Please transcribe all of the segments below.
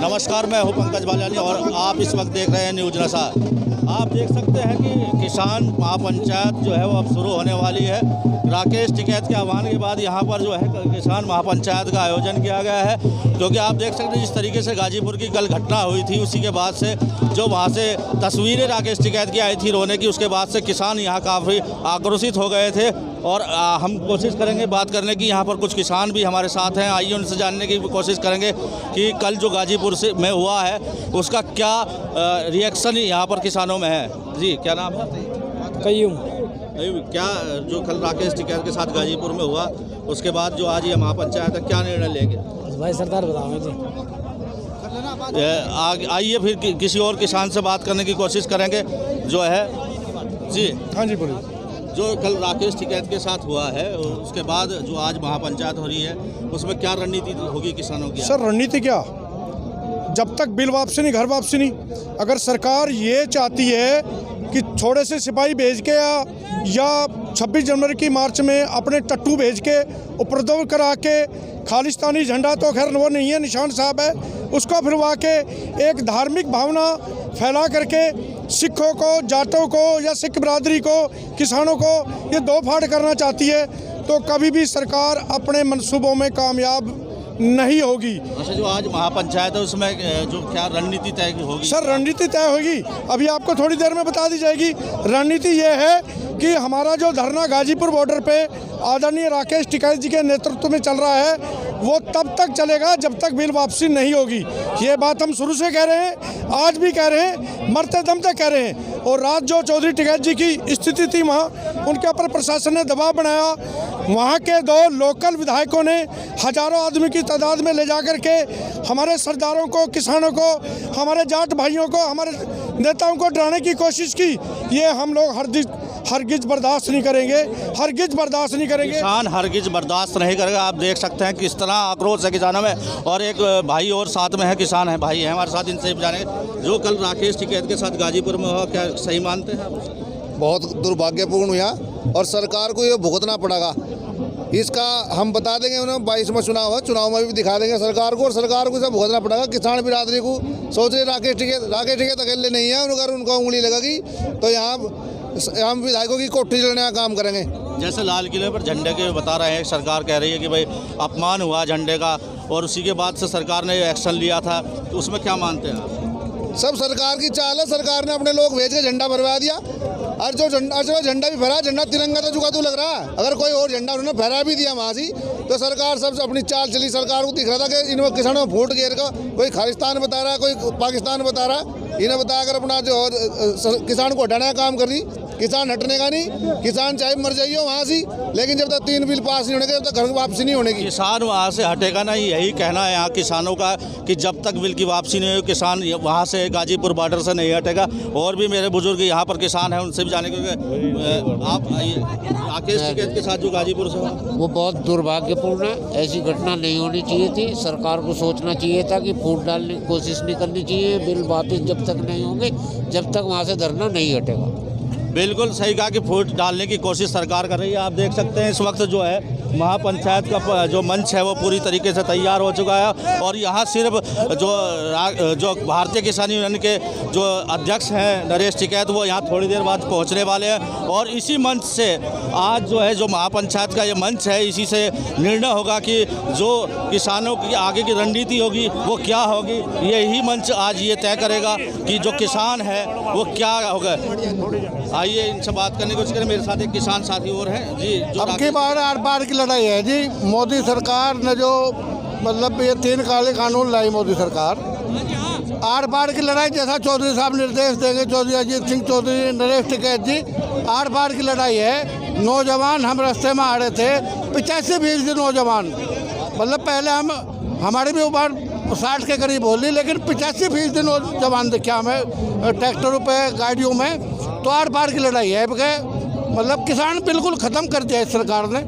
नमस्कार, मैं हूं पंकज बालानी और आप इस वक्त देख रहे हैं न्यूज़ नशा। आप देख सकते हैं कि किसान महापंचायत जो है वो अब शुरू होने वाली है। राकेश टिकैत के आह्वान के बाद यहाँ पर जो है किसान महापंचायत का आयोजन किया गया है, क्योंकि आप देख सकते हैं जिस तरीके से गाजीपुर की कल घटना हुई थी, उसी के बाद से जो वहाँ से तस्वीरें राकेश टिकैत की आई थी रोने की, उसके बाद से किसान यहाँ काफ़ी आक्रोशित हो गए थे। और हम कोशिश करेंगे बात करने की, यहाँ पर कुछ किसान भी हमारे साथ हैं, आइए उनसे जानने की कोशिश करेंगे कि कल जो गाजीपुर से में हुआ है उसका क्या रिएक्शन यहाँ पर किसानों में है। जी, क्या नाम है? कयूम। क्या जो कल राकेश टिकैत के साथ गाजीपुर में हुआ, उसके बाद जो आज ये महापंचायत है, क्या निर्णय लेंगे? भाई सरदार बताओगे जी। आइए फिर किसी और किसान से बात करने की कोशिश करेंगे जो है। जी हाँ जी, बोलिए। जो कल राकेश टिकैत के साथ हुआ है, उसके बाद जो आज महापंचायत हो रही है, उसमें क्या रणनीति होगी किसानों की? सर, रणनीति क्या, जब तक बिल वापसी नहीं घर वापसी नहीं। अगर सरकार ये चाहती है कि थोड़े से सिपाही भेज के या 26 जनवरी की मार्च में अपने टट्टू भेज के उपद्रव करा के, खालिस्तानी झंडा तो खैर वो नहीं है, निशान साहब है, उसको फिरवा के एक धार्मिक भावना फैला करके सिखों को, जाटों को या सिख बिरादरी को, किसानों को ये दो फाड़ करना चाहती है, तो कभी भी सरकार अपने मंसूबों में कामयाब नहीं होगी। अच्छा, जो आज महापंचायत है उसमें जो क्या रणनीति तय होगी? सर, रणनीति तय होगी, अभी आपको थोड़ी देर में बता दी जाएगी। रणनीति ये है कि हमारा जो धरना गाजीपुर बॉर्डर पे आदरणीय राकेश टिकैत जी के नेतृत्व में चल रहा है, वो तब तक चलेगा जब तक बिल वापसी नहीं होगी। ये बात हम शुरू से कह रहे हैं, आज भी कह रहे हैं, मरते दम तक कह रहे हैं। और रात जो चौधरी टिकैत जी की स्थिति थी वहाँ, उनके ऊपर प्रशासन ने दबाव बनाया। वहाँ के 2 लोकल विधायकों ने हजारों आदमी की तादाद में ले जा कर के हमारे सरदारों को, किसानों को, हमारे जाट भाइयों को, हमारे नेताओं को डराने की कोशिश की। ये हम लोग हरगिज बर्दाश्त नहीं करेंगे, हरगिज बर्दाश्त नहीं करेंगे। किसान हरगिज बर्दाश्त नहीं करेगा। आप देख सकते हैं किस तरह आक्रोश है किसानों में। और एक भाई और साथ में है, किसान है, भाई है हमारे साथ, इनसे जानेंगे जो कल राकेश टिकैत के साथ गाजीपुर में हुआ, क्या सही मानते हैं आप? बहुत दुर्भाग्यपूर्ण हुआ और सरकार को ये भुगतना पड़ेगा। इसका हम बता देंगे, उन्हें 22 में चुनाव है, चुनाव में भी दिखा देंगे सरकार को, और सरकार को इसे भुगतना पड़ेगा। किसान बिरादरी को सोच रहे राकेश टिकैत अकेले नहीं है, अगर उनको उंगली लगेगी तो यहाँ हम विधायकों की कोठी जलने का काम करेंगे। जैसे लाल किले पर झंडे के बता रहे हैं, सरकार कह रही है कि भाई अपमान हुआ झंडे का, और उसी के बाद से सरकार ने एक्शन लिया था, तो उसमें क्या मानते हैं आप? सब सरकार की चाल है, सरकार ने अपने लोग भेज के झंडा भरवा दिया। और जो झंडा भी फहरा, झंडा तिरंगा तो जुगातू लग रहा है। अगर कोई और झंडा उन्होंने फहरा भी दिया वहाँ से, तो सरकार सबसे अपनी चाल चली। सरकार को दिख रहा था कि इन किसानों में वोट घेर का कोई खालिस्तान बता रहा है, कोई पाकिस्तान बता रहा है। इन्हें बताकर अपना जो किसान को हटाने का काम कर रही। किसान हटने का नहीं, किसान चाहे मर जाइए वहाँ से, लेकिन जब तक 3 बिल पास नहीं होने के, जब तक घर वापसी नहीं होने की, किसान वहाँ से हटेगा नहीं। यही कहना है यहाँ किसानों का कि जब तक बिल की वापसी नहीं हो, किसान वहाँ से गाजीपुर बॉर्डर से नहीं हटेगा। और भी मेरे बुजुर्ग यहाँ पर किसान हैं, उनसे भी जाने के आप आइए। राकेश टिकैत के साथ जो गाजीपुर से हुआ, वो बहुत दुर्भाग्यपूर्ण है। ऐसी घटना नहीं होनी चाहिए थी। सरकार को सोचना चाहिए था कि फूट डालने की कोशिश नहीं करनी चाहिए। बिल वापस जब तक नहीं होंगे, जब तक वहाँ से धरना नहीं हटेगा। बिल्कुल सही कहा कि फूट डालने की कोशिश सरकार कर रही है। आप देख सकते हैं इस वक्त जो है महापंचायत का जो मंच है वो पूरी तरीके से तैयार हो चुका है। और यहाँ सिर्फ जो भारतीय किसान यूनियन के जो अध्यक्ष हैं नरेश टिकैत, वो यहाँ थोड़ी देर बाद पहुँचने वाले हैं। और इसी मंच से आज जो है जो महापंचायत का ये मंच है, इसी से निर्णय होगा कि जो किसानों की आगे की रणनीति होगी वो क्या होगी। यही मंच आज ये तय करेगा कि जो किसान है वो क्या होगा। आइए इनसे बात करने की कोशिश करें। मेरे साथ एक किसान साथी और हैं जी। अब की बार आर पार की लड़ाई है जी। मोदी सरकार ने जो मतलब ये 3 काले कानून लाई मोदी सरकार, आर पार की लड़ाई, जैसा चौधरी साहब निर्देश देंगे, चौधरी अजीत सिंह चौधरी, नरेश टिकैत जी, आर पार की लड़ाई है। नौजवान हम रास्ते में आ रहे थे, 85-20 नौजवान, मतलब पहले हमारी भी उम्र 60 के करीब होली, लेकिन 85-20 नौजवान देखा हमें ट्रैक्टरों पे, गाड़ियों में। तो आर पार की लड़ाई है, मतलब किसान बिल्कुल ख़त्म कर दिया इस सरकार ने।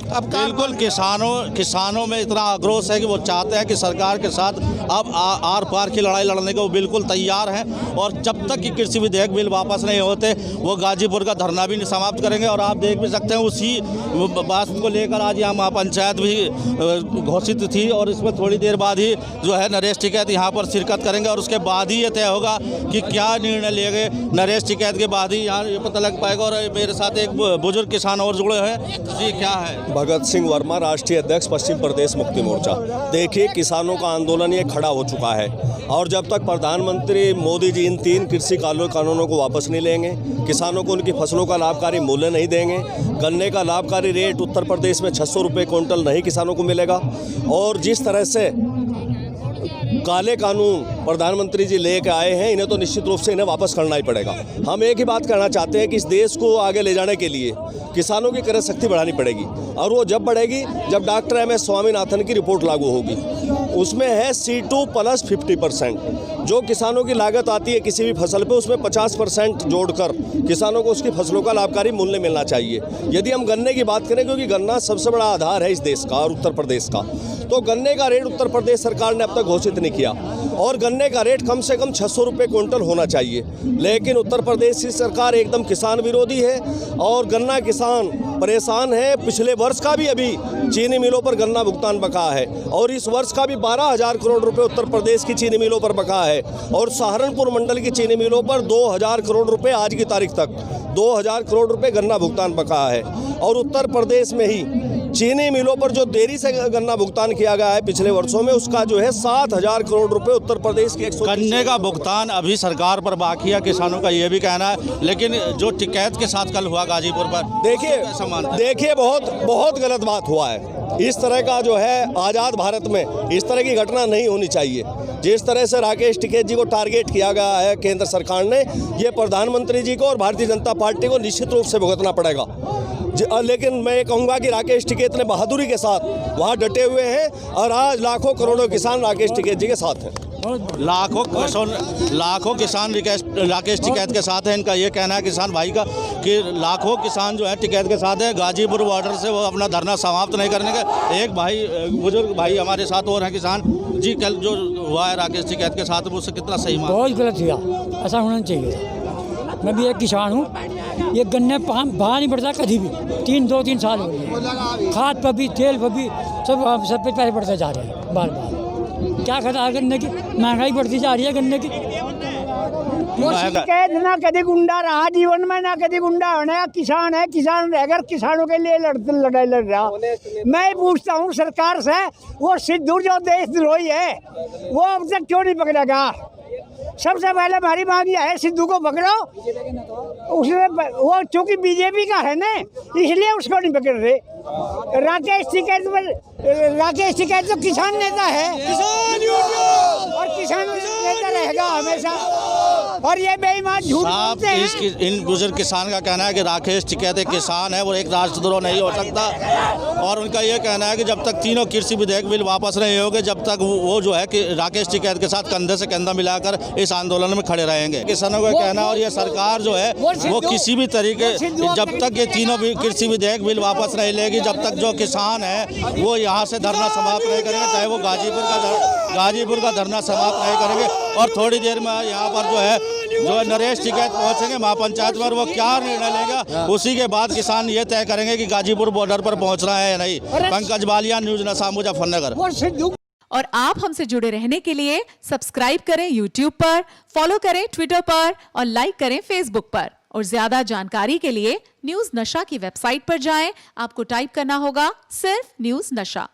अब बिल्कुल किसानों में इतना आक्रोश है कि वो चाहते हैं कि सरकार के साथ अब आर पार की लड़ाई लड़ने को वो बिल्कुल तैयार हैं, और जब तक कि कृषि विधेयक बिल वापस नहीं होते वो गाजीपुर का धरना भी नहीं समाप्त करेंगे। और आप देख भी सकते हैं उसी बात को लेकर आज यहाँ महापंचायत भी घोषित थी, और इसमें थोड़ी देर बाद ही जो है नरेश टिकैत यहाँ पर शिरकत करेंगे, और उसके बाद ही ये तय होगा कि क्या निर्णय लिए गए। नरेश टिकैत के बाद ही यहाँ ये पता लग पाएगा। और मेरे साथ एक बुजुर्ग किसान और जुड़े हैं जी, क्या है? भगत सिंह वर्मा, राष्ट्रीय अध्यक्ष पश्चिम प्रदेश मुक्ति मोर्चा। देखिए, किसानों का आंदोलन ये खड़ा हो चुका है, और जब तक प्रधानमंत्री मोदी जी इन 3 कृषि कानूनों को वापस नहीं लेंगे, किसानों को उनकी फसलों का लाभकारी मूल्य नहीं देंगे, गन्ने का लाभकारी रेट उत्तर प्रदेश में 600 रुपये क्विंटल नहीं किसानों को मिलेगा, और जिस तरह से काले कानून प्रधानमंत्री जी लेके आए हैं, इन्हें तो निश्चित रूप से इन्हें वापस करना ही पड़ेगा। हम एक ही बात कहना चाहते हैं कि इस देश को आगे ले जाने के लिए किसानों की क्रय शक्ति बढ़ानी पड़ेगी, और वो जब बढ़ेगी जब डॉक्टर एम.एस. स्वामीनाथन की रिपोर्ट लागू होगी। उसमें है C2 + 50%। जो किसानों की लागत आती है किसी भी फसल पे, उसमें 50% जोड़कर किसानों को उसकी फसलों का लाभकारी मूल्य मिलना चाहिए। यदि हम गन्ने की बात करें, क्योंकि गन्ना सबसे बड़ा आधार है इस देश का और उत्तर प्रदेश का, तो गन्ने का रेट उत्तर प्रदेश सरकार ने अब तक घोषित नहीं किया, और गन्ने का रेट कम से कम 600 रुपये क्विंटल होना चाहिए। लेकिन उत्तर प्रदेश की सरकार एकदम किसान विरोधी है, और गन्ना किसान परेशान है। पिछले वर्ष का भी अभी चीनी मिलों पर गन्ना भुगतान बकाया है, और इस वर्ष का भी 12,000 करोड़ रुपए उत्तर प्रदेश की चीनी मिलों पर बकाया है, और सहारनपुर मंडल की चीनी मिलों पर 2,000 करोड़ रुपए आज की तारीख तक 2,000 करोड़ रुपए गन्ना भुगतान बकाया है। और उत्तर प्रदेश में ही चीनी मिलों पर जो देरी से गन्ना भुगतान किया गया है पिछले वर्षों में, उसका जो है 7,000 करोड़ रुपए उत्तर प्रदेश के गन्ने का भुगतान अभी सरकार पर बाकी है, किसानों का ये भी कहना है। लेकिन जो टिकैत के साथ कल हुआ गाजीपुर पर, देखिए बहुत गलत बात हुआ है। इस तरह का जो है आज़ाद भारत में इस तरह की घटना नहीं होनी चाहिए। जिस तरह से राकेश टिकैत जी को टारगेट किया गया है केंद्र सरकार ने, ये प्रधानमंत्री जी को और भारतीय जनता पार्टी को निश्चित रूप से भुगतना पड़ेगा। लेकिन मैं ये कहूँगा कि राकेश टिकैत ने बहादुरी के साथ वहाँ डटे हुए हैं, और आज लाखों करोड़ों किसान राकेश टिकैत जी के साथ हैं। लाखों किसान राकेश टिकैत के साथ हैं। इनका ये कहना है किसान भाई का कि लाखों किसान जो है टिकैत के साथ है। गाजीपुर बॉर्डर से वो अपना धरना समाप्त नहीं करने का। एक भाई बुजुर्ग भाई हमारे साथ और हैं किसान जी, कल जो हुआ है राकेश टिकैत के साथ, उससे कितना सही माना? बहुत गलत हुआ, ऐसा होना चाहिए। मैं भी एक किसान हूँ, ये गन्ने भाव नहीं बढ़ता कभी भी। 2-3 साल हो गए, खाद पर भी तेल पर भी सब पे पैसे बढ़ते जा रहे हैं बार बार। क्या खता है गन्ने की? महंगाई बढ़ती जा रही है गन्ने की। ना कभी गुंडा रहा जीवन में, ना कभी गुंडा होने। किसान है, किसान अगर किसानों के लिए लड़ाई लड़ रहा। मैं पूछता हूँ सरकार से, वो सिद्धू जो देशद्रोही है वो अब तक क्यों नहीं पकड़ा गया? सबसे पहले हमारी मांग यह है, सिद्धू को पकड़ो। उसने वो चूंकि बीजेपी का है ना, इसलिए उसको नहीं पकड़ रहे। राकेश टिकैत तो किसान नेता है, और किसान नेता रहेगा हमेशा। और ये बेईमान झूठ बोलते हैं। इन बुजुर्ग किसान का कहना है कि राकेश टिकैत एक किसान है, वो एक राष्ट्रद्रोह नहीं हो सकता। और उनका ये कहना है कि जब तक तीनों कृषि विधेयक बिल वापस नहीं होंगे, जब तक वो जो है कि राकेश टिकैत के साथ कंधे से कंधा मिलाकर इस आंदोलन में खड़े रहेंगे। किसानों का कहना है, और ये सरकार जो है वो किसी भी तरीके, जब तक ये तीनों कृषि विधेयक बिल वापस नहीं लेगी, जब तक जो किसान है वो यहाँ से धरना समाप्त नहीं करेंगे, चाहे वो गाजीपुर का धरना समाप्त नहीं करेंगे। और थोड़ी देर में यहाँ पर जो नरेश टिकैत पहुंचेंगे महापंचायत में, और वो क्या निर्णय लेगा उसी के बाद किसान ये तय करेंगे कि गाजीपुर बॉर्डर पर पहुंचना है या नहीं। पंकज बालिया, न्यूज़ नशा, मुजफ्फरनगर। और आप हमसे जुड़े रहने के लिए सब्सक्राइब करें YouTube पर, फॉलो करें Twitter पर, और लाइक करें Facebook पर। और ज्यादा जानकारी के लिए न्यूज़ नशा की वेबसाइट पर जाएं। आपको टाइप करना होगा सिर्फ न्यूज़ नशा।